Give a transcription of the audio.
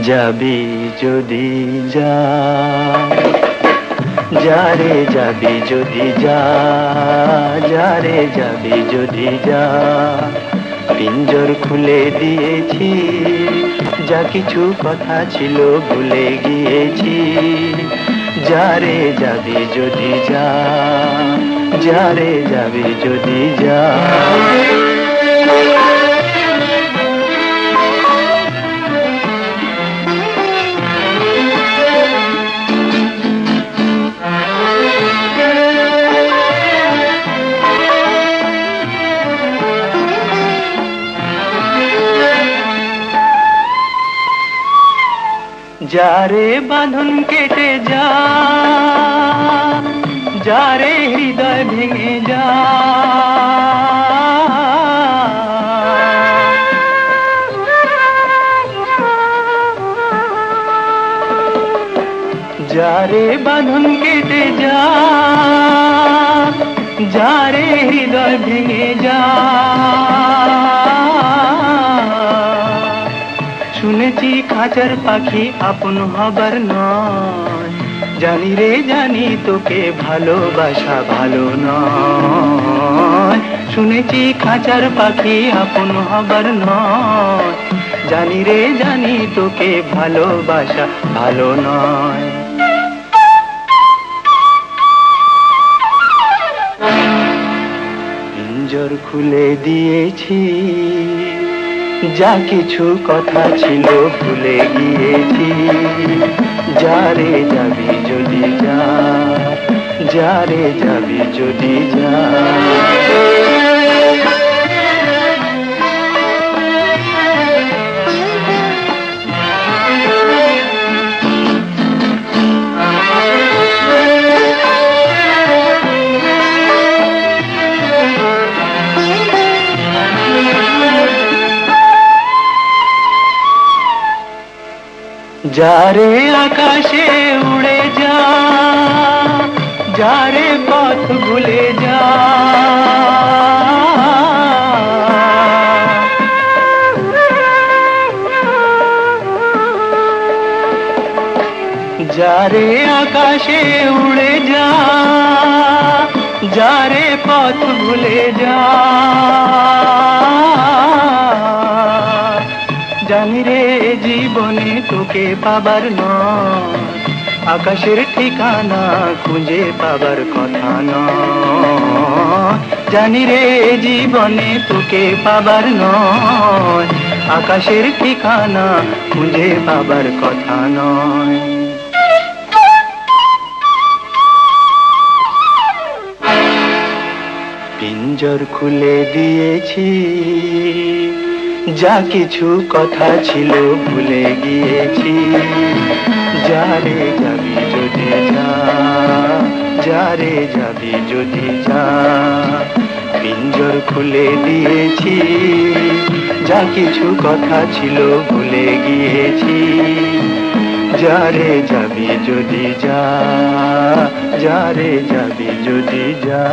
যাবি যদি যা, যারে যাবি যদি যা, যারে যাবি যদি যা। পিঞ্জর খুলে দিয়েছি, যা কিছু কথা ছিল ভুলে গিয়েছি। যারে যাবি যদি যা, যারে যাবি যদি যা। যারে বাঁধন কেটে যা, যারে হৃদয় ভেঙে যা। যারে বাঁধন কেটে যা, যারে হৃদয় ভেঙে যা। শুনেছি খাঁচার পাখি আপন হবার নয়, জানি রে জানি তোকে ভালোবাসা ভালো নয়। শুনেছি খাঁচার পাখি আপন হবার নয়, জানি রে জানি তোকে ভালোবাসা ভালো নয়। পিঞ্জর খুলে দিয়েছি, যা কিছু কথা ছিল ভুলে গিয়েছি। যারে যাবি যদি যা, যারে যাবি যদি যা। যারে আকাশে উড়ে যা, যারে পথ ভুলে যা। যারে আকাশে উড়ে যা, যারে পথ ভুলে যা। জানি রে জীবনে তোকে পাবার নয়, আকাশের ঠিকানা খুঁজে পাবার কথা নয়। জানি রে জীবনে তোকে পাবার নয়, আকাশের ঠিকানা খুঁজে পাবার কথা নয়। পিঞ্জর খুলে দিয়েছি, যা কিছু কথা ছিল ভুলে গিয়েছি। যারে যাবি যদি যা, যারে যাবি যদি যা। পিঞ্জর খুলে দিয়েছি, যা কিছু কথা ছিল ভুলে গিয়েছি। যারে যাবি যদি যা, যারে যাবি যদি যা।